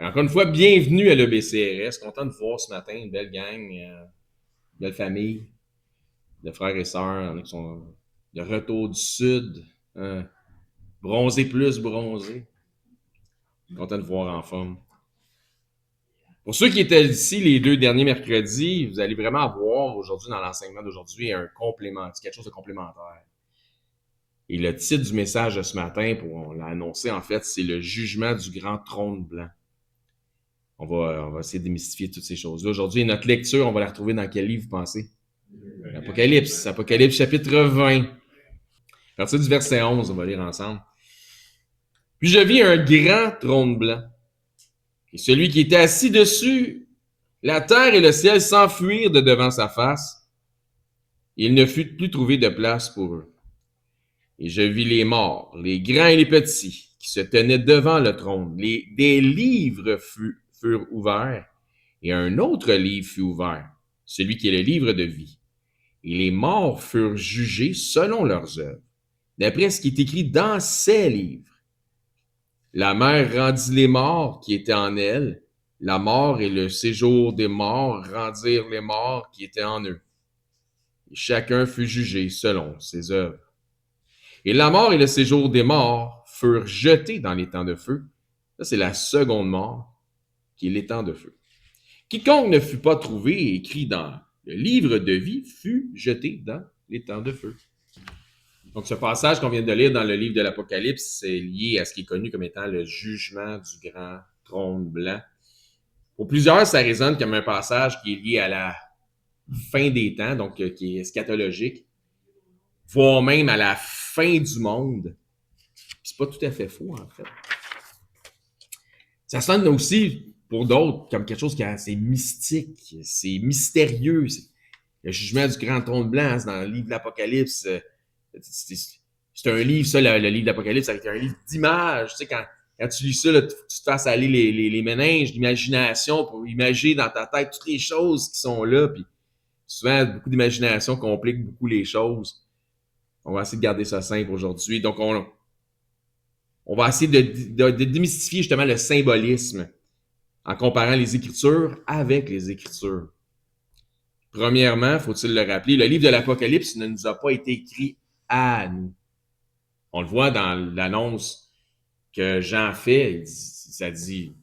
Encore une fois, bienvenue à l'EBCRS. Content de vous voir ce matin, une belle gang, belle famille, de frères et sœurs qui sont de retour du sud, bronzés plus bronzés. Content de vous voir en forme. Pour ceux qui étaient ici les 2 derniers mercredis, vous allez vraiment avoir aujourd'hui dans l'enseignement d'aujourd'hui un complément, quelque chose de complémentaire. Et le titre du message de ce matin, on l'a annoncé en fait, c'est le jugement du grand trône blanc. On va essayer de démystifier toutes ces choses-là. Aujourd'hui, notre lecture, on va la retrouver dans quel livre, vous pensez? Apocalypse chapitre 20. À partir du verset 11, on va lire ensemble. Puis je vis un grand trône blanc. Et celui qui était assis dessus, la terre et le ciel s'enfuirent de devant sa face. Et il ne fut plus trouvé de place pour eux. Et je vis les morts, les grands et les petits, qui se tenaient devant le trône. Des livres furent ouverts, et un autre livre fut ouvert, celui qui est le livre de vie. Et les morts furent jugés selon leurs œuvres, d'après ce qui est écrit dans ces livres. La mer rendit les morts qui étaient en elle, la mort et le séjour des morts rendirent les morts qui étaient en eux. Et chacun fut jugé selon ses œuvres. Et la mort et le séjour des morts furent jetés dans l'étang de feu. Ça, c'est la seconde mort, qui est l'étang de feu. Quiconque ne fut pas trouvé et écrit dans le livre de vie fut jeté dans l'étang de feu. Donc, ce passage qu'on vient de lire dans le livre de l'Apocalypse, c'est lié à ce qui est connu comme étant le jugement du grand trône blanc. Pour plusieurs, ça résonne comme un passage qui est lié à la fin des temps, donc qui est eschatologique, voire même à la fin du monde. C'est pas tout à fait faux, en fait. Ça sonne aussi, pour d'autres, comme quelque chose qui est assez mystique, c'est mystérieux. Le jugement du grand trône blanc, c'est dans le livre de l'Apocalypse. C'est un livre, ça, le livre d'Apocalypse, avec un livre d'images. Tu sais, quand tu lis ça, là, tu te fasses aller les méninges d'imagination pour imaginer dans ta tête toutes les choses qui sont là. Puis souvent, beaucoup d'imagination complique beaucoup les choses. On va essayer de garder ça simple aujourd'hui. Donc, on va essayer de démystifier justement le symbolisme en comparant les Écritures avec les Écritures. Premièrement, faut-il le rappeler, le livre de l'Apocalypse ne nous a pas été écrit à nous. On le voit dans l'annonce que Jean fait, ça dit,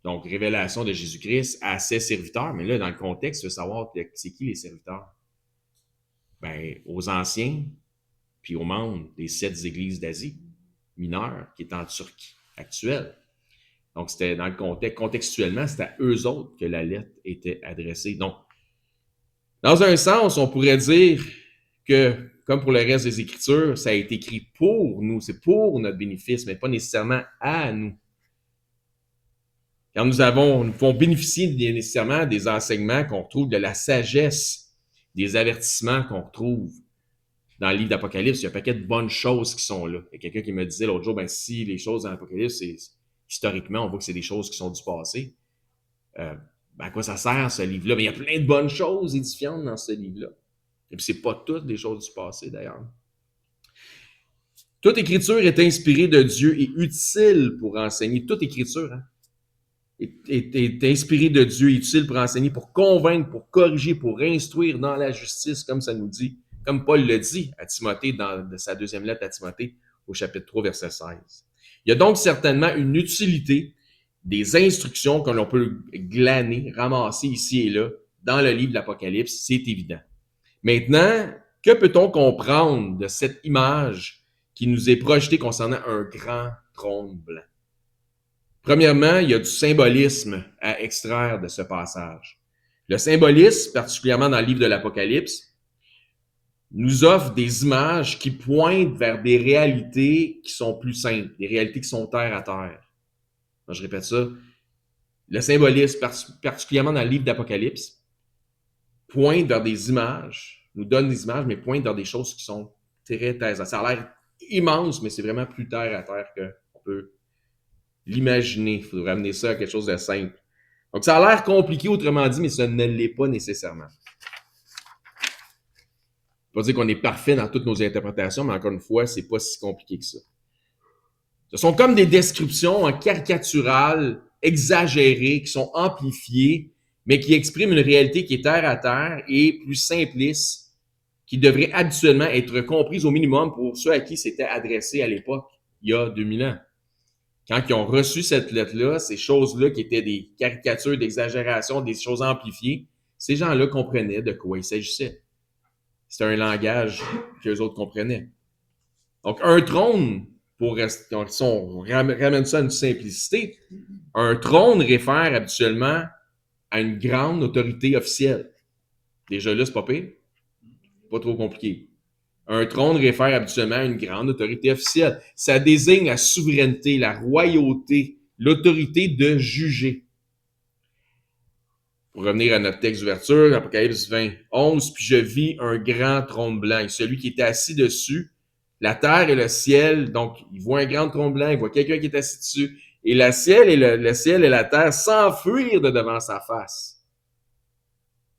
donc, révélation de Jésus-Christ à ses serviteurs, mais là, dans le contexte, il faut savoir c'est qui les serviteurs? Ben, aux anciens, puis aux membres des 7 églises d'Asie mineures, qui est en Turquie actuelle. Donc, c'était dans le contexte, contextuellement, c'était à eux autres que la lettre était adressée. Donc, dans un sens, on pourrait dire que, comme pour le reste des Écritures, ça a été écrit pour nous, c'est pour notre bénéfice, mais pas nécessairement à nous. Car nous pouvons bénéficier nécessairement des enseignements qu'on retrouve, de la sagesse, des avertissements qu'on retrouve dans le livre d'Apocalypse. Il y a un paquet de bonnes choses qui sont là. Il y a quelqu'un qui me disait l'autre jour, ben si les choses dans l'Apocalypse, historiquement, on voit que c'est des choses qui sont du passé. Ben à quoi ça sert, ce livre-là? Mais il y a plein de bonnes choses édifiantes dans ce livre-là. Et puis, c'est pas toutes des choses du passé, d'ailleurs. Toute écriture est inspirée de Dieu et utile pour enseigner. Toute écriture, est inspirée de Dieu et utile pour enseigner, pour convaincre, pour corriger, pour instruire dans la justice, comme ça nous dit, comme Paul le dit à Timothée dans sa deuxième lettre à Timothée au chapitre 3, verset 16. Il y a donc certainement une utilité des instructions que l'on peut glaner, ramasser ici et là dans le livre de l'Apocalypse, c'est évident. Maintenant, que peut-on comprendre de cette image qui nous est projetée concernant un grand trône blanc? Premièrement, il y a du symbolisme à extraire de ce passage. Le symbolisme, particulièrement dans le livre de l'Apocalypse, nous offre des images qui pointent vers des réalités qui sont plus simples, des réalités qui sont terre à terre. Je répète ça. Le symbolisme, particulièrement dans le livre d'Apocalypse, pointe vers des images, nous donne des images, mais pointe vers des choses qui sont très terre. Ça a l'air immense, mais c'est vraiment plus terre à terre qu'on peut l'imaginer. Il faut ramener ça à quelque chose de simple. Donc, ça a l'air compliqué, autrement dit, mais ça ne l'est pas nécessairement. Je ne veux pas dire qu'on est parfait dans toutes nos interprétations, mais encore une fois, c'est pas si compliqué que ça. Ce sont comme des descriptions caricaturales exagérées, qui sont amplifiées, mais qui expriment une réalité qui est terre à terre et plus simpliste, qui devrait habituellement être comprise au minimum pour ceux à qui c'était adressé à l'époque, il y a 2000 ans. Quand ils ont reçu cette lettre-là, ces choses-là qui étaient des caricatures, d'exagération, des choses amplifiées, ces gens-là comprenaient de quoi il s'agissait. C'était un langage qu'eux autres comprenaient. Donc, un trône, si on ramène ça à une simplicité, un trône réfère habituellement à une grande autorité officielle. Déjà là, c'est pas pire. Pas trop compliqué. Un trône réfère habituellement à une grande autorité officielle. Ça désigne la souveraineté, la royauté, l'autorité de juger. Pour revenir à notre texte d'ouverture, Apocalypse 20, 11, puis je vis un grand trône blanc, et celui qui était assis dessus, la terre et le ciel, donc il voit un grand trône blanc, il voit quelqu'un qui est assis dessus, et le ciel et la terre s'enfuirent de devant sa face.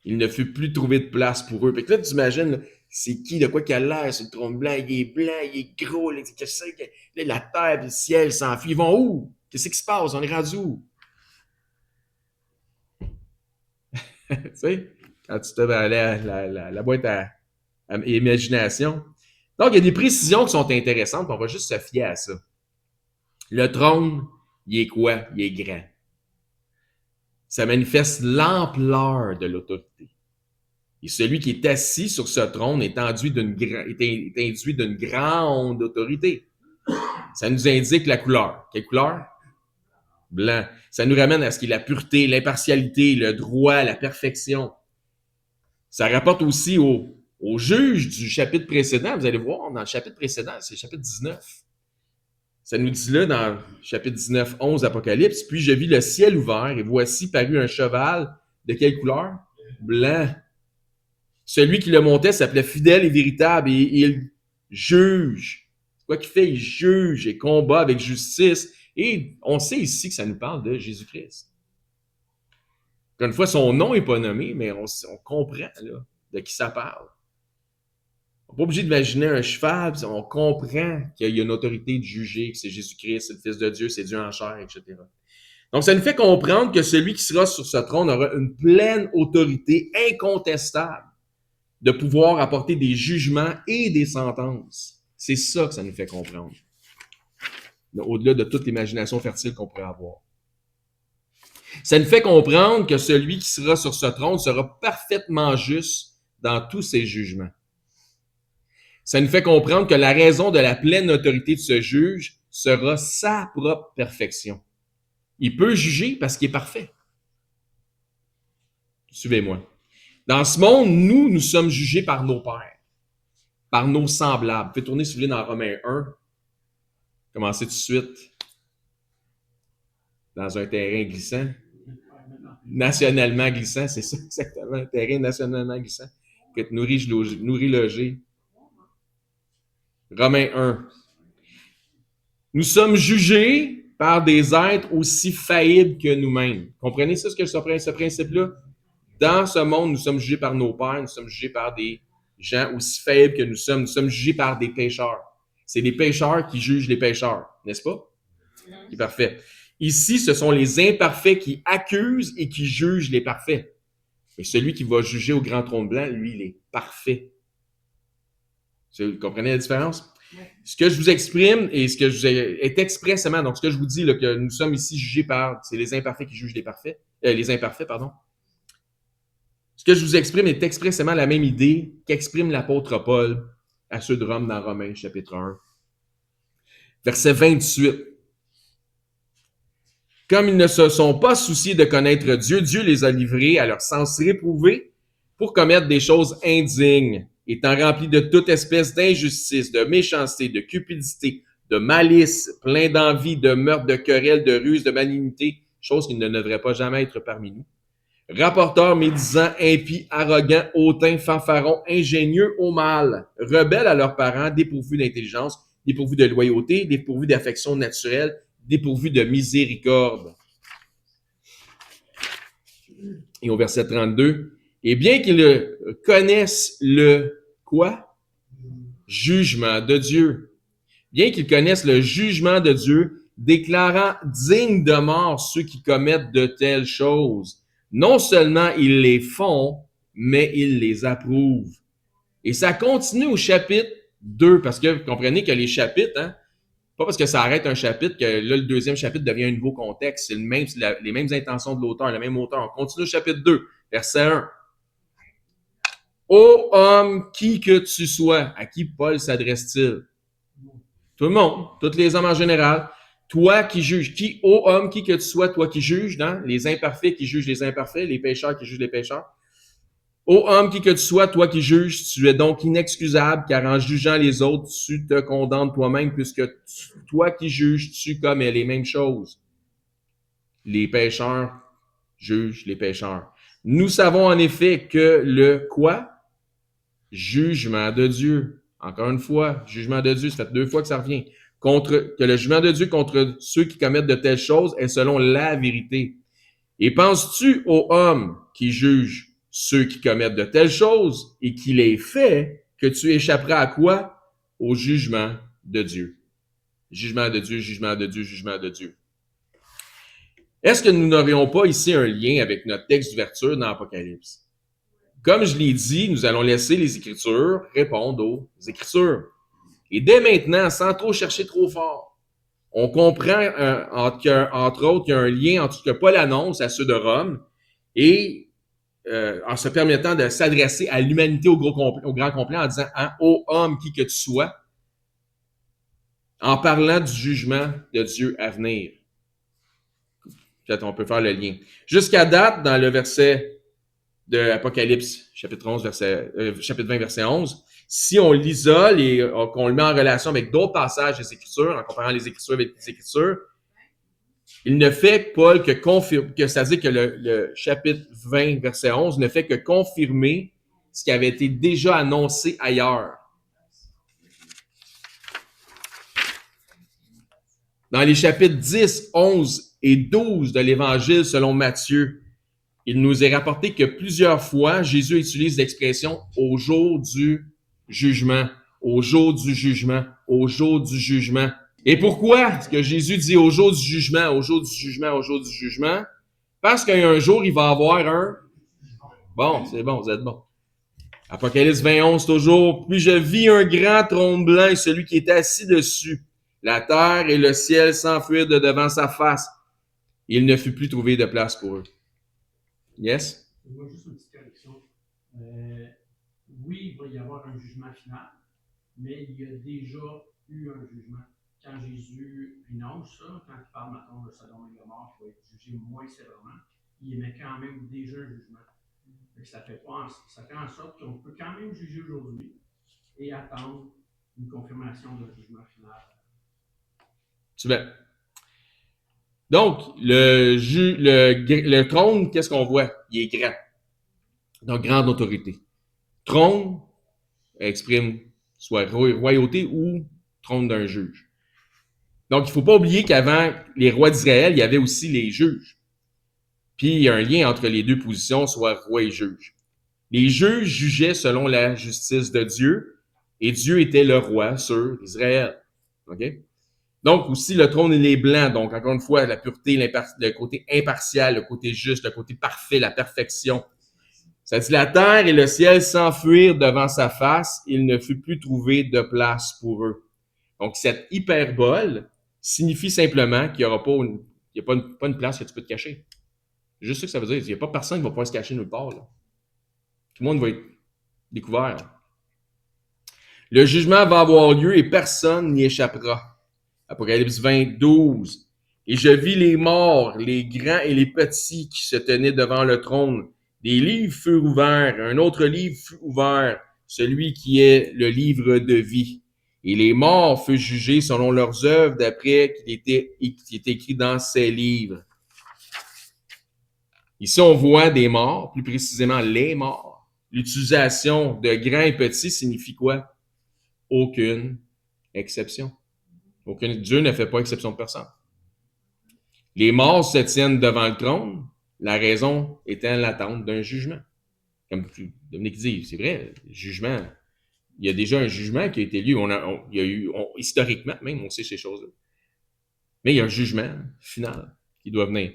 Il ne fut plus trouvé de place pour eux. Fait que là, tu imagines, c'est qui, de quoi qu'il a l'air, c'est le trône blanc, il est blanc, il est gros, là, la terre et le ciel s'enfuient. Ils vont où? Qu'est-ce qui se passe? On est rendu où? Tu sais, quand tu te vas la boîte à imagination. Donc, il y a des précisions qui sont intéressantes, on va juste se fier à ça. Le trône, il est quoi? Il est grand. Ça manifeste l'ampleur de l'autorité. Et celui qui est assis sur ce trône est induit d'une grande autorité. Ça nous indique la couleur. Quelle couleur? Blanc. Ça nous ramène à ce qui est la pureté, l'impartialité, le droit, la perfection. Ça rapporte aussi au juge du chapitre précédent. Vous allez voir, dans le chapitre précédent, c'est le chapitre 19. Ça nous dit là, dans le chapitre 19, 11 Apocalypse, « Puis je vis le ciel ouvert, et voici parut un cheval de quelle couleur? Blanc. Celui qui le montait s'appelait fidèle et véritable, et il juge. C'est quoi qu'il fait? Il juge et combat avec justice. Et on sait ici que ça nous parle de Jésus-Christ. Encore une fois, son nom n'est pas nommé, mais on comprend là, de qui ça parle. On n'est pas obligé d'imaginer un cheval, on comprend qu'il y a une autorité de juger, que c'est Jésus-Christ, c'est le Fils de Dieu, c'est Dieu en chair, etc. Donc, ça nous fait comprendre que celui qui sera sur ce trône aura une pleine autorité incontestable de pouvoir apporter des jugements et des sentences. C'est ça que ça nous fait comprendre. Au-delà de toute l'imagination fertile qu'on pourrait avoir. Ça nous fait comprendre que celui qui sera sur ce trône sera parfaitement juste dans tous ses jugements. Ça nous fait comprendre que la raison de la pleine autorité de ce juge sera sa propre perfection. Il peut juger parce qu'il est parfait. Suivez-moi. Dans ce monde, nous sommes jugés par nos pairs, par nos semblables. Faites tourner, si vous voulez, dans Romains 1. Commencez tout de suite dans un terrain glissant. Nationalement glissant, c'est ça exactement, un terrain nationalement glissant. Que nourri logé. Romains 1. Nous sommes jugés par des êtres aussi faillibles que nous-mêmes. Comprenez ça, ce principe-là? Dans ce monde, nous sommes jugés par nos pères, nous sommes jugés par des gens aussi faibles que nous sommes jugés par des pécheurs. C'est les pécheurs qui jugent les pécheurs, n'est-ce pas? C'est parfait. Ici, ce sont les imparfaits qui accusent et qui jugent les parfaits. Et celui qui va juger au grand trône blanc, lui, il est parfait. Vous comprenez la différence? Ce que je vous exprime et ce que je vous est expressément, donc ce que je vous dis, là, que nous sommes ici jugés par, c'est les imparfaits qui jugent les imparfaits, pardon. Ce que je vous exprime est expressément la même idée qu'exprime l'apôtre Paul à ceux de Rome dans Romains, chapitre 1. Verset 28. Comme ils ne se sont pas souciés de connaître Dieu, Dieu les a livrés à leur sens réprouvé pour commettre des choses indignes, étant remplis de toute espèce d'injustice, de méchanceté, de cupidité, de malice, plein d'envie, de meurtre, de querelle, de ruse, de malignité, choses qui ne devraient pas jamais être parmi nous. Rapporteurs, médisants, impies, arrogants, hautains, fanfarons, ingénieux au mal, rebelles à leurs parents, dépourvus d'intelligence, dépourvus de loyauté, dépourvus d'affection naturelle, dépourvus de miséricorde. Et au verset 32, et bien qu'ils connaissent le quoi? Jugement de Dieu. Bien qu'ils connaissent le jugement de Dieu, déclarant dignes de mort ceux qui commettent de telles choses. Non seulement ils les font, mais ils les approuvent. Et ça continue au chapitre 2, parce que vous comprenez que les chapitres, hein, pas parce que ça arrête un chapitre que là, le deuxième chapitre devient un nouveau contexte. C'est les mêmes intentions de l'auteur, le même auteur. On continue au chapitre 2, verset 1. Ô homme, qui que tu sois, à qui Paul s'adresse-t-il? Tout le monde, tous les hommes en général. Toi qui juges, ô homme, qui que tu sois, toi qui juges, hein? Les imparfaits qui jugent les imparfaits, les pécheurs qui jugent les pécheurs. Ô homme, qui que tu sois, toi qui juges, tu es donc inexcusable, car en jugeant les autres, tu te condamnes toi-même, puisque toi qui juges, tu commets les mêmes choses. Les pécheurs jugent les pécheurs. Nous savons en effet que le quoi? Jugement de Dieu. Encore une fois, jugement de Dieu, ça fait 2 fois que ça revient. Que le jugement de Dieu contre ceux qui commettent de telles choses est selon la vérité. Et penses-tu aux hommes qui jugent ceux qui commettent de telles choses et qui les fait, que tu échapperas à quoi? Au jugement de Dieu. Jugement de Dieu, jugement de Dieu, jugement de Dieu. Est-ce que nous n'aurions pas ici un lien avec notre texte d'ouverture dans l'Apocalypse? Comme je l'ai dit, nous allons laisser les Écritures répondre aux Écritures. Et dès maintenant, sans trop chercher trop fort, on comprend, entre autres, qu'il y a un lien entre ce que Paul annonce à ceux de Rome et en se permettant de s'adresser à l'humanité au grand complet en disant « Ô homme, qui que tu sois », en parlant du jugement de Dieu à venir. Peut-être on peut faire le lien. Jusqu'à date, dans le verset de Apocalypse, chapitre 20, verset 11, si on l'isole et qu'on le met en relation avec d'autres passages des Écritures, en comparant les Écritures avec les Écritures, il ne fait, Paul, c'est-à-dire que le chapitre 20, verset 11, ne fait que confirmer ce qui avait été déjà annoncé ailleurs. Dans les chapitres 10, 11 et 12 de l'Évangile selon Matthieu, il nous est rapporté que plusieurs fois, Jésus utilise l'expression « au jour du jugement »,« au jour du jugement »,« au jour du jugement ». Et pourquoi est-ce que Jésus dit « au jour du jugement »,« au jour du jugement »,« au jour du jugement », parce qu'il y a un jour, il va avoir un... Bon, c'est bon, vous êtes bon. Apocalypse 21, toujours. « Puis je vis un grand trône blanc et celui qui est assis dessus. La terre et le ciel s'enfuirent de devant sa face. Il ne fut plus trouvé de place pour eux. » Yes? Moi, juste une petite correction. Oui, il va y avoir un jugement final, mais il y a déjà eu un jugement. Quand Jésus annonce ça, quand il parle maintenant de Sodome et Gomorrhe qui va être jugé moins sévèrement, il émet quand même déjà un jugement. Ça fait en sorte qu'on peut quand même juger aujourd'hui et attendre une confirmation de jugement final. Super. Donc, le trône, qu'est-ce qu'on voit? Il est grand. Donc, grande autorité. Trône exprime soit royauté ou trône d'un juge. Donc, il ne faut pas oublier qu'avant les rois d'Israël, il y avait aussi les juges. Puis, il y a un lien entre les deux positions, soit roi et juge. Les juges jugeaient selon la justice de Dieu, et Dieu était le roi sur Israël. OK? Donc, aussi, le trône, il est blanc. Donc, encore une fois, la pureté, le côté impartial, le côté juste, le côté parfait, la perfection. Ça dit, la terre et le ciel s'enfuirent devant sa face. Il ne fut plus trouvé de place pour eux. Donc, cette hyperbole signifie simplement qu'il n'y aura pas une place que tu peux te cacher. C'est juste ça que ça veut dire. Il n'y a pas personne qui va pouvoir se cacher nulle part, là. Tout le monde va être découvert. Le jugement va avoir lieu et personne n'y échappera. Apocalypse 20, 12. Et je vis les morts, les grands et les petits qui se tenaient devant le trône. Des livres furent ouverts, un autre livre fut ouvert, celui qui est le livre de vie. Et les morts furent jugés selon leurs œuvres d'après qu'il était écrit dans ces livres. Ici, on voit des morts, plus précisément les morts. L'utilisation de grands et petits signifie quoi? Aucune exception. Dieu ne fait pas exception de personne. Les morts se tiennent devant le trône, la raison étant l'attente d'un jugement. Comme Dominique dit, c'est vrai, le jugement, il y a déjà un jugement qui a été lieu. Historiquement même, on sait ces choses-là. Mais il y a un jugement final qui doit venir.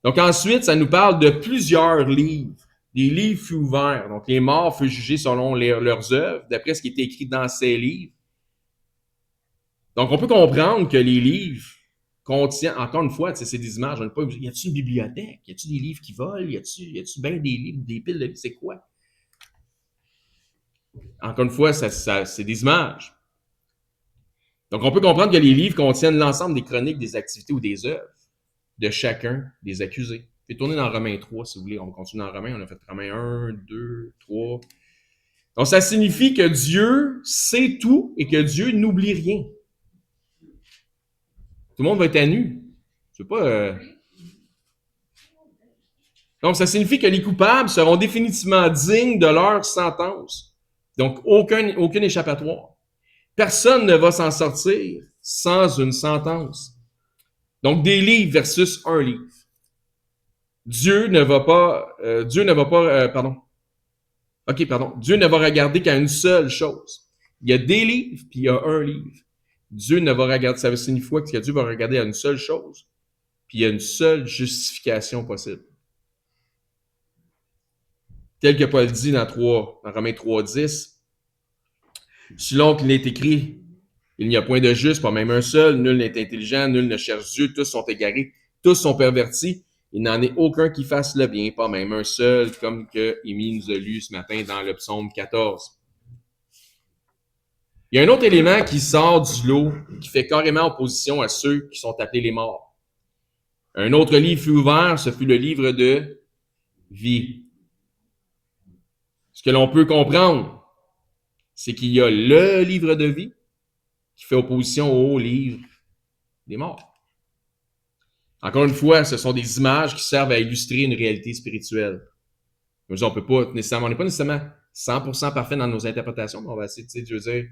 Donc ensuite, ça nous parle de plusieurs livres. Des livres furent ouverts. Donc les morts furent jugés selon leurs œuvres, d'après ce qui était écrit dans ces livres. Donc on peut comprendre que les livres contiennent, encore une fois, c'est des images. Y a-t-il une bibliothèque? Y a-t-il des livres qui volent? Y a-t-il bien des livres, des piles de livres? C'est quoi? Encore une fois, c'est des images. Donc on peut comprendre que les livres contiennent l'ensemble des chroniques, des activités ou des œuvres de chacun des accusés. Je vais tourner dans Romains 3, si vous voulez. On continue dans Romains. On a fait Romains 1, 2, 3. Donc, ça signifie que Dieu sait tout et que Dieu n'oublie rien. Tout le monde va être à nu. C'est pas... Donc, ça signifie que les coupables seront définitivement dignes de leur sentence. Donc, aucun échappatoire. Personne ne va s'en sortir sans une sentence. Donc, des livres versus un livre. Dieu ne va pas regarder qu'à une seule chose. Il y a des livres, puis il y a un livre. Dieu ne va regarder, ça signifie que Dieu va regarder à une seule chose, puis il y a une seule justification possible. Tel que Paul dit dans Romains 3:10, selon qu'il est écrit, il n'y a point de juste, pas même un seul, nul n'est intelligent, nul ne cherche Dieu, tous sont égarés, tous sont pervertis. Il n'en est aucun qui fasse le bien, pas même un seul, comme que Émile nous a lu ce matin dans le psaume 14. Il y a un autre élément qui sort du lot, qui fait carrément opposition à ceux qui sont appelés les morts. Un autre livre fut ouvert, ce fut le livre de vie. Ce que l'on peut comprendre, c'est qu'il y a le livre de vie qui fait opposition au livre des morts. Encore une fois, ce sont des images qui servent à illustrer une réalité spirituelle. On n'est pas nécessairement 100% parfait dans nos interprétations, mais on va essayer, je veux dire,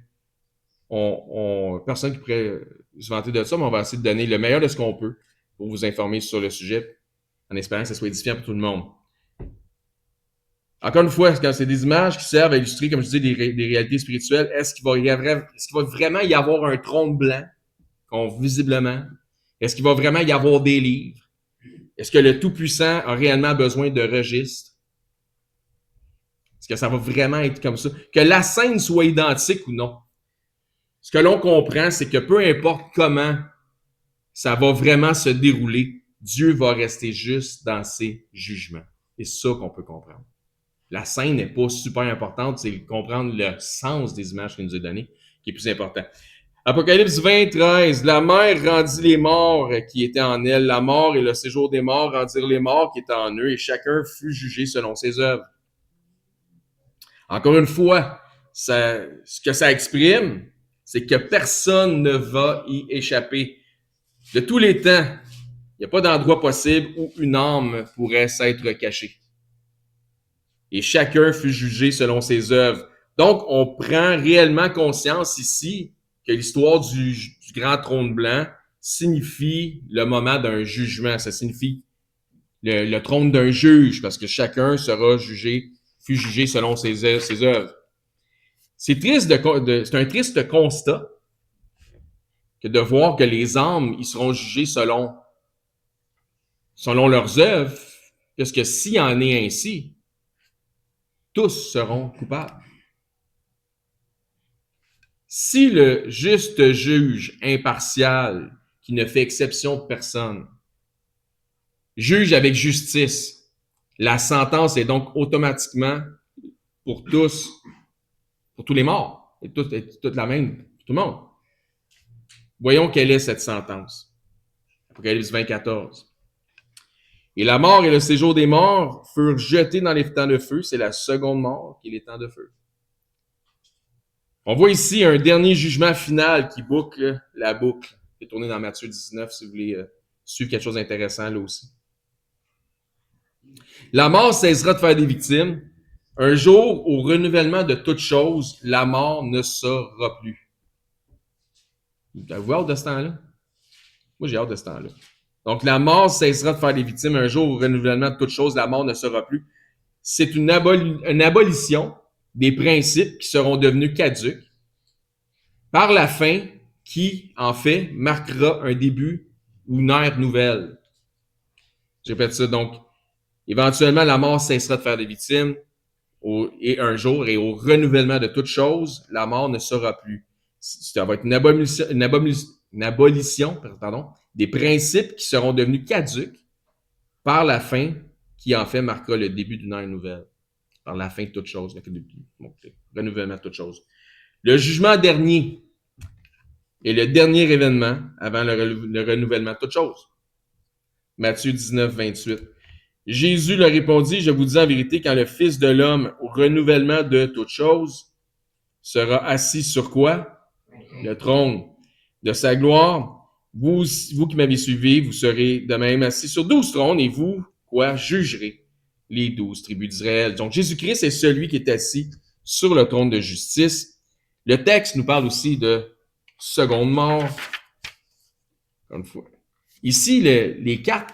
personne qui pourrait se vanter de ça, mais on va essayer de donner le meilleur de ce qu'on peut pour vous informer sur le sujet, en espérant que ça soit édifiant pour tout le monde. Encore une fois, quand c'est des images qui servent à illustrer, comme je dis, des réalités spirituelles, est-ce qu'il va vraiment y avoir un trône blanc, visiblement? Est-ce qu'il va vraiment y avoir des livres? Est-ce que le Tout-Puissant a réellement besoin de registres? Est-ce que ça va vraiment être comme ça? Que la scène soit identique ou non? Ce que l'on comprend, c'est que peu importe comment ça va vraiment se dérouler, Dieu va rester juste dans ses jugements. C'est ça qu'on peut comprendre. La scène n'est pas super importante, c'est comprendre le sens des images qu'il nous a données qui est plus important. Apocalypse 20, 13. La mer rendit les morts qui étaient en elle. La mort et le séjour des morts rendirent les morts qui étaient en eux, et chacun fut jugé selon ses œuvres. Encore une fois, ce que ça exprime, c'est que personne ne va y échapper. De tous les temps, il n'y a pas d'endroit possible où une âme pourrait s'être cachée. Et chacun fut jugé selon ses œuvres. Donc, on prend réellement conscience ici que l'histoire du grand trône blanc signifie le moment d'un jugement. Ça signifie le trône d'un juge, parce que chacun fut jugé selon ses œuvres. C'est un triste constat que de voir que les âmes, ils seront jugés selon leurs œuvres, parce que s'il en est ainsi, tous seront coupables. Si le juste juge impartial, qui ne fait exception de personne, juge avec justice, la sentence est donc automatiquement pour tous les morts, et toute la même, pour tout le monde. Voyons quelle est cette sentence. Apocalypse 20, 14. Et la mort et le séjour des morts furent jetés dans les temps de feu. C'est la seconde mort qui est les temps de feu. On voit ici un dernier jugement final qui boucle la boucle. C'est tourné dans Matthieu 19 si vous voulez suivre quelque chose d'intéressant là aussi. La mort cessera de faire des victimes. Un jour, au renouvellement de toutes choses, la mort ne sera plus. Vous avez hâte de ce temps-là? Moi, j'ai hâte de ce temps-là. Donc, la mort cessera de faire des victimes. Un jour, au renouvellement de toutes choses, la mort ne sera plus. C'est une abolition des principes qui seront devenus caducs par la fin qui, en fait, marquera un début ou une ère nouvelle. Je répète ça, donc, éventuellement, la mort cessera de faire des victimes, et un jour, et au renouvellement de toutes choses, la mort ne sera plus. Ça va être une abolition des principes qui seront devenus caducs par la fin, qui en fait marquera le début d'une ère nouvelle. Par la fin de toutes choses, le renouvellement de toutes choses. Le jugement dernier est le dernier événement avant le renouvellement de toutes choses. Matthieu 19, 28. Jésus leur répondit, je vous dis en vérité, quand le Fils de l'homme, au renouvellement de toutes choses, sera assis sur quoi? Le trône de sa gloire. Vous qui m'avez suivi, vous serez de même assis sur 12 trônes et vous, quoi, jugerez les 12 tribus d'Israël. Donc, Jésus-Christ est celui qui est assis sur le trône de justice. Le texte nous parle aussi de seconde mort. Une fois. Ici, les cartes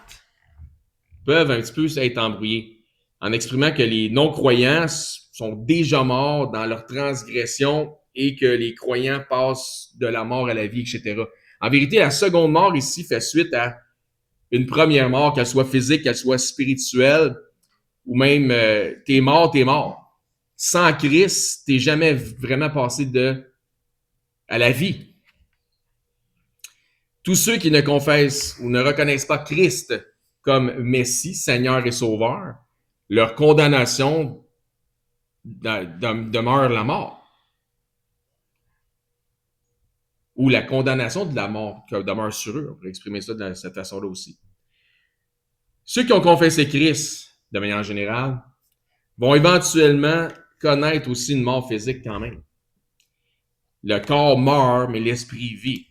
peuvent un petit peu être embrouillées en exprimant que les non-croyants sont déjà morts dans leur transgression et que les croyants passent de la mort à la vie, etc. En vérité, la seconde mort ici fait suite à une première mort, qu'elle soit physique, qu'elle soit spirituelle, ou même t'es mort, t'es mort. Sans Christ, t'es jamais vraiment passé à la vie. Tous ceux qui ne confessent ou ne reconnaissent pas Christ comme Messie, Seigneur et Sauveur, leur condamnation demeure la mort. Ou la condamnation de la mort qui demeure sur eux. On pourrait exprimer ça de cette façon-là aussi. Ceux qui ont confessé Christ, de manière générale, vont éventuellement connaître aussi une mort physique quand même. Le corps meurt, mais l'esprit vit.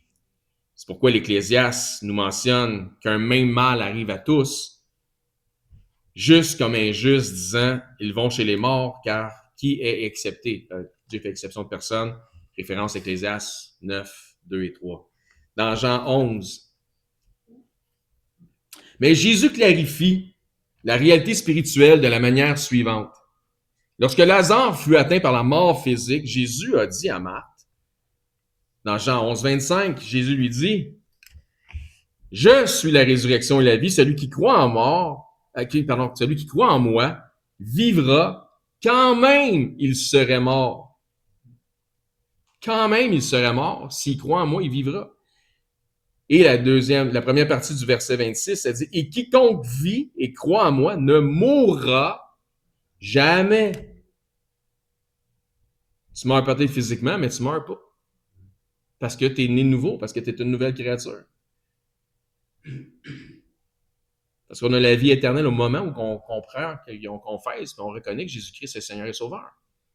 C'est pourquoi l'Ecclésiaste nous mentionne qu'un même mal arrive à tous, juste comme injuste, disant « Ils vont chez les morts, car qui est excepté? » Dieu fait exception de personne. Référence Ecclésiaste 9, 2 et 3. Dans Jean 11. Mais Jésus clarifie la réalité spirituelle de la manière suivante. Lorsque Lazare fut atteint par la mort physique, Jésus a dit à Marthe, dans Jean 11, 25, Jésus lui dit, « Je suis la résurrection et la vie, celui qui croit celui qui croit en moi vivra quand même il serait mort. » Quand même il serait mort, s'il croit en moi, il vivra. Et la première partie du verset 26, ça dit, « Et quiconque vit et croit en moi ne mourra jamais. » Tu meurs peut-être physiquement, mais tu meurs pas. Parce que tu es né de nouveau, parce que tu es une nouvelle créature. Parce qu'on a la vie éternelle au moment où on comprend, qu'on confesse, qu'on reconnaît que Jésus-Christ est Seigneur et Sauveur.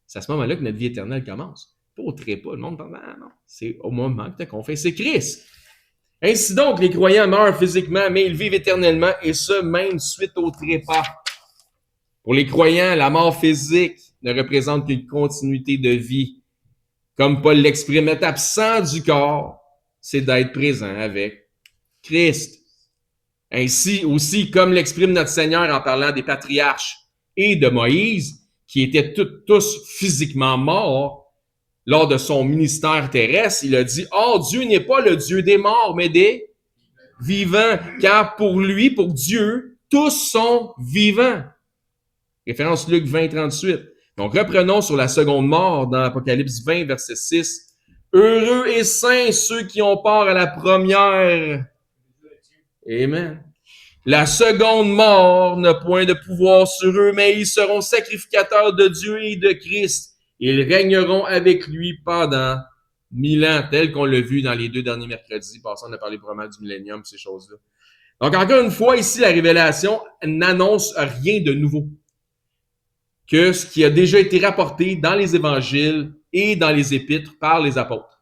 C'est à ce moment-là que notre vie éternelle commence. Pas au trépas, le monde pense, non. C'est au moment que tu as confessé Christ. Ainsi donc, les croyants meurent physiquement, mais ils vivent éternellement, et ce, même suite au trépas. Pour les croyants, la mort physique ne représente qu'une continuité de vie. Comme Paul l'exprime, être absent du corps, c'est d'être présent avec Christ. Ainsi aussi, comme l'exprime notre Seigneur en parlant des patriarches et de Moïse, qui étaient tous physiquement morts lors de son ministère terrestre, il a dit, « Or, Dieu n'est pas le Dieu des morts, mais des vivants, car pour lui, pour Dieu, tous sont vivants. » Référence Luc 20, 38. Donc, reprenons sur la seconde mort dans Apocalypse 20, verset 6. « Heureux et saints ceux qui ont part à la première. » Amen. La seconde mort n'a point de pouvoir sur eux, mais ils seront sacrificateurs de Dieu et de Christ. Ils régneront avec lui pendant 1000 ans, tel qu'on l'a vu dans les 2 derniers mercredis. Passons, on a parlé vraiment du millénium, ces choses-là. Donc, encore une fois, ici, la révélation n'annonce rien de nouveau que ce qui a déjà été rapporté dans les évangiles et dans les épîtres par les apôtres.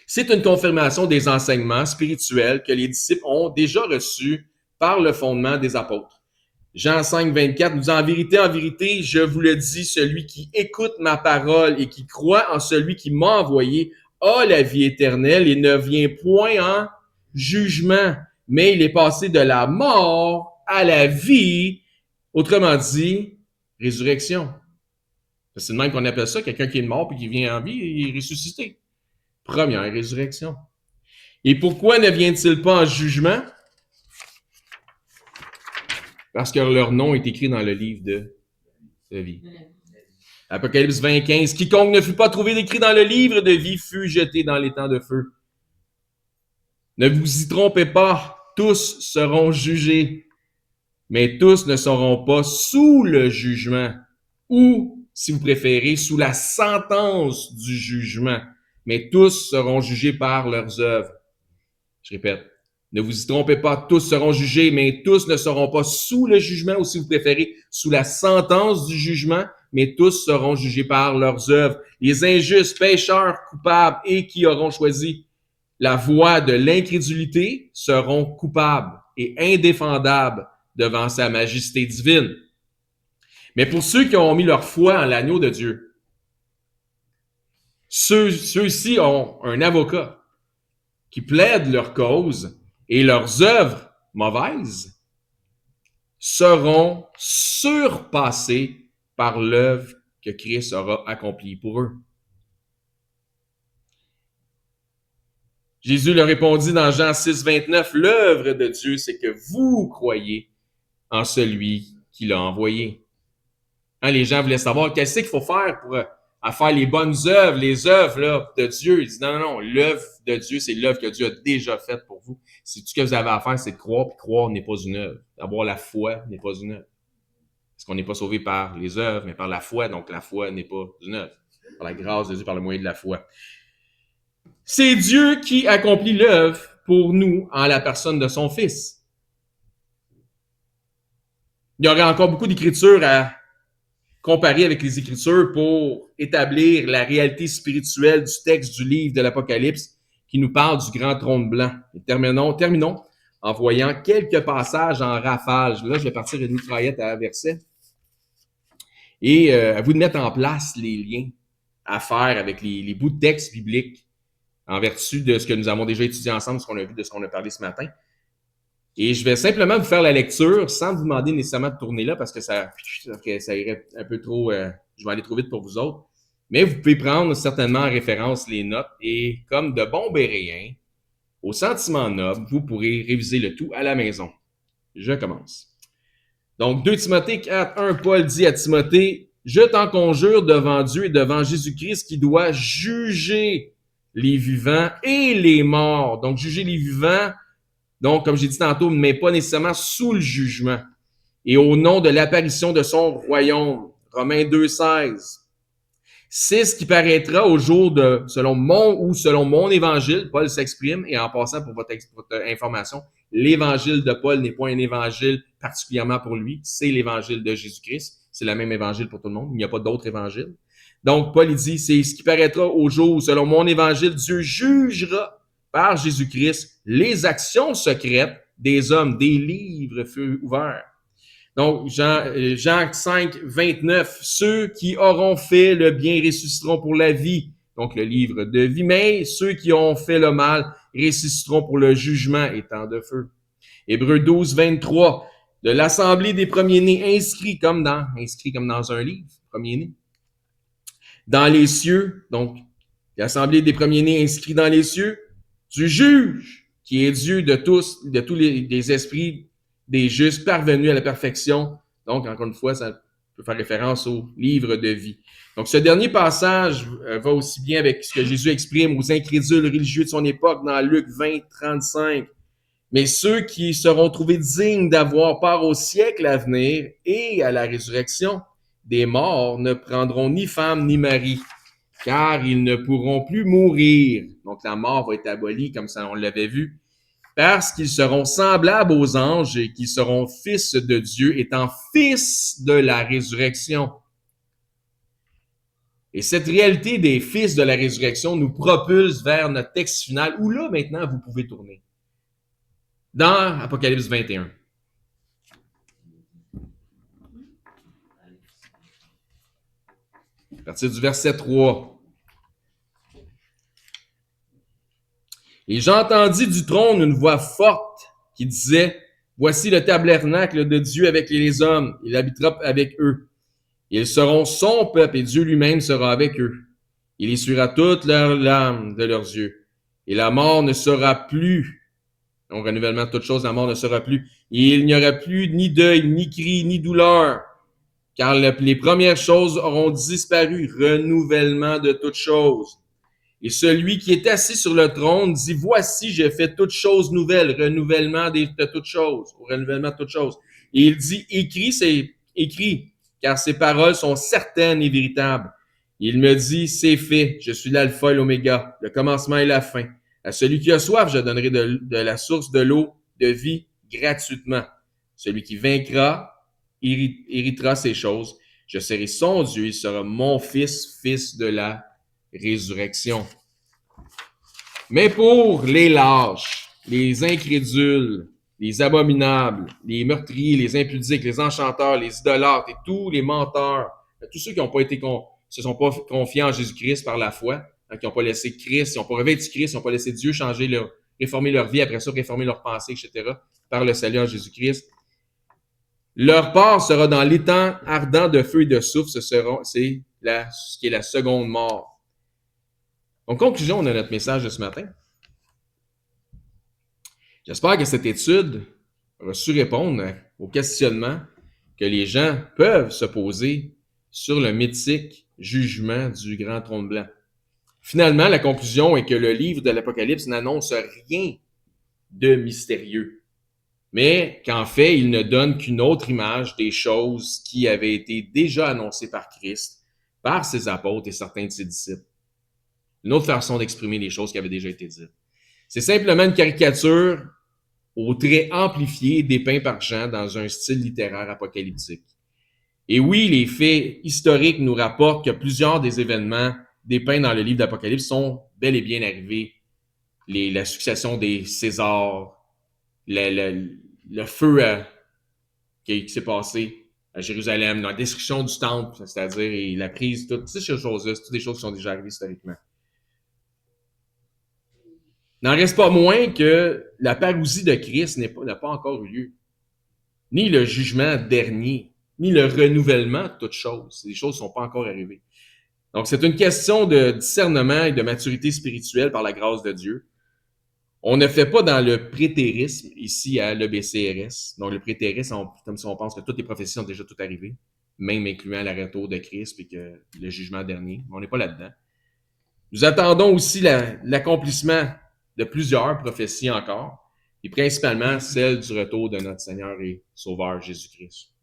C'est une confirmation des enseignements spirituels que les disciples ont déjà reçus par le fondement des apôtres. Jean 5, 24 nous dit, en vérité, je vous le dis, celui qui écoute ma parole et qui croit en celui qui m'a envoyé a la vie éternelle et ne vient point en jugement, mais il est passé de la mort à la vie, autrement dit, résurrection. C'est le même qu'on appelle ça, quelqu'un qui est mort puis qui vient en vie, il est ressuscité. Première résurrection. Et pourquoi ne viennent-ils pas en jugement? Parce que leur nom est écrit dans le livre de vie. Apocalypse 20:15. Quiconque ne fut pas trouvé écrit dans le livre de vie fut jeté dans les temps de feu. Ne vous y trompez pas, tous seront jugés, mais tous ne seront pas sous le jugement, ou, si vous préférez, sous la sentence du jugement, mais tous seront jugés par leurs œuvres. Je répète, ne vous y trompez pas, tous seront jugés, mais tous ne seront pas sous le jugement, ou si vous préférez, sous la sentence du jugement, mais tous seront jugés par leurs œuvres. Les injustes, pécheurs, coupables et qui auront choisi la voie de l'incrédulité seront coupables et indéfendables devant sa majesté divine. Mais pour ceux qui ont mis leur foi en l'agneau de Dieu, ceux-ci ont un avocat qui plaide leur cause et leurs œuvres mauvaises seront surpassées par l'œuvre que Christ aura accomplie pour eux. Jésus leur répondit dans Jean 6:29, l'œuvre de Dieu, c'est que vous croyez en celui qui l'a envoyé. Les gens voulaient savoir qu'est-ce qu'il faut faire pour faire les bonnes œuvres, les œuvres là, de Dieu. Il dit non, l'œuvre de Dieu, c'est l'œuvre que Dieu a déjà faite pour vous. C'est tout ce que vous avez à faire, c'est de croire, puis croire n'est pas une œuvre. D'avoir la foi n'est pas une œuvre. Parce qu'on n'est pas sauvé par les œuvres, mais par la foi, donc la foi n'est pas une œuvre. Par la grâce de Dieu, par le moyen de la foi. C'est Dieu qui accomplit l'œuvre pour nous en la personne de son Fils. Il y aurait encore beaucoup d'écritures à comparer avec les Écritures pour établir la réalité spirituelle du texte du livre de l'Apocalypse qui nous parle du grand trône blanc. Et terminons en voyant quelques passages en rafale. Là, je vais partir de mitraillette à verset. Et à vous de mettre en place les liens à faire avec les bouts de texte bibliques en vertu de ce que nous avons déjà étudié ensemble, ce qu'on a vu, de ce qu'on a parlé ce matin. Et je vais simplement vous faire la lecture sans vous demander nécessairement de tourner là parce que ça irait un peu trop, je vais aller trop vite pour vous autres. Mais vous pouvez prendre certainement en référence les notes et comme de bons Béréens, au sentiment noble, vous pourrez réviser le tout à la maison. Je commence. Donc, 2 Timothée 4:1, Paul dit à Timothée, « Je t'en conjure devant Dieu et devant Jésus-Christ qui doit juger les vivants et les morts. » Donc, juger les vivants, donc, comme j'ai dit tantôt, mais pas nécessairement sous le jugement. Et au nom de l'apparition de son royaume. Romains 2:16. C'est ce qui paraîtra au jour de, selon mon évangile, Paul s'exprime, et en passant pour votre information, l'évangile de Paul n'est pas un évangile particulièrement pour lui, c'est l'évangile de Jésus-Christ. C'est le même évangile pour tout le monde. Il n'y a pas d'autre évangile. Donc, Paul, il dit, c'est ce qui paraîtra au jour où, selon mon évangile, Dieu jugera par Jésus-Christ les actions secrètes des hommes, des livres furent ouverts. Donc, Jean 5:29, ceux qui auront fait le bien ressusciteront pour la vie. Donc, le livre de vie. Mais ceux qui ont fait le mal ressusciteront pour le jugement étant de feu. Hébreux 12:23, de l'assemblée des premiers-nés inscrits comme dans un livre, premiers-nés. Dans les cieux, donc, l'assemblée des premiers-nés inscrits dans les cieux, du juge, qui est Dieu de tous les esprits des justes parvenus à la perfection. Donc, encore une fois, ça peut faire référence au livre de vie. Donc, ce dernier passage va aussi bien avec ce que Jésus exprime aux incrédules religieux de son époque dans Luc 20:35. Mais ceux qui seront trouvés dignes d'avoir part au siècle à venir et à la résurrection des morts ne prendront ni femme ni mari, car ils ne pourront plus mourir. Donc, la mort va être abolie, comme ça on l'avait vu, parce qu'ils seront semblables aux anges et qu'ils seront fils de Dieu, étant fils de la résurrection. Et cette réalité des fils de la résurrection nous propulse vers notre texte final, où là, maintenant, vous pouvez tourner. Dans Apocalypse 21. À partir du verset 3. Et j'entendis du trône une voix forte qui disait, « Voici le tabernacle de Dieu avec les hommes, il habitera avec eux. Ils seront son peuple et Dieu lui-même sera avec eux. Il essuiera toutes leurs larmes de leurs yeux. Et la mort ne sera plus. Au renouvellement de toutes choses, la mort ne sera plus. Et il n'y aura plus ni deuil, ni cri, ni douleur. Car les premières choses auront disparu. Renouvellement de toutes choses. Et celui qui est assis sur le trône dit, voici, j'ai fait toutes choses nouvelles, renouvellement de toutes choses, au renouvellement de toutes choses. Et il dit, écrit, car ces paroles sont certaines et véritables. Il me dit, c'est fait, je suis l'alpha et l'oméga, le commencement et la fin. À celui qui a soif, je donnerai de la source de l'eau de vie gratuitement. Celui qui vaincra, héritera ces choses. Je serai son Dieu, il sera mon fils, fils de la résurrection. Mais pour les lâches, les incrédules, les abominables, les meurtriers, les impudiques, les enchanteurs, les idolâtres et tous les menteurs, tous ceux qui n'ont pas été se sont pas confiés en Jésus-Christ par la foi, qui n'ont pas laissé Christ, qui n'ont pas revêtu Christ, qui n'ont pas laissé Dieu réformer leur vie, après ça, réformer leurs pensées, etc., par le salut en Jésus-Christ. Leur part sera dans l'étang ardent de feu et de soufre, ce qui est la seconde mort. En conclusion, on a notre message de ce matin. J'espère que cette étude va su répondre aux questionnements que les gens peuvent se poser sur le mythique jugement du grand trône blanc. Finalement, la conclusion est que le livre de l'Apocalypse n'annonce rien de mystérieux, mais qu'en fait, il ne donne qu'une autre image des choses qui avaient été déjà annoncées par Christ, par ses apôtres et certains de ses disciples. Une autre façon d'exprimer les choses qui avaient déjà été dites. C'est simplement une caricature aux traits amplifiés dépeints par Jean dans un style littéraire apocalyptique. Et oui, les faits historiques nous rapportent que plusieurs des événements dépeints dans le livre d'Apocalypse sont bel et bien arrivés. La succession des Césars, le feu qui s'est passé à Jérusalem, la destruction du temple, c'est-à-dire la prise, toutes ces choses-là, c'est toutes des choses qui sont déjà arrivées historiquement. N'en reste pas moins que la parousie de Christ n'a pas encore eu lieu. Ni le jugement dernier, ni le renouvellement de toutes choses. Ces choses ne sont pas encore arrivées. Donc, c'est une question de discernement et de maturité spirituelle par la grâce de Dieu. On ne fait pas dans le prétérisme ici à l'EBCRS. Donc, le prétérisme, comme si on pense que toutes les prophéties sont déjà toutes arrivées, même incluant le retour de Christ et que le jugement dernier. Mais on n'est pas là-dedans. Nous attendons aussi l'accomplissement de plusieurs prophéties encore, et principalement celle du retour de notre Seigneur et Sauveur Jésus-Christ.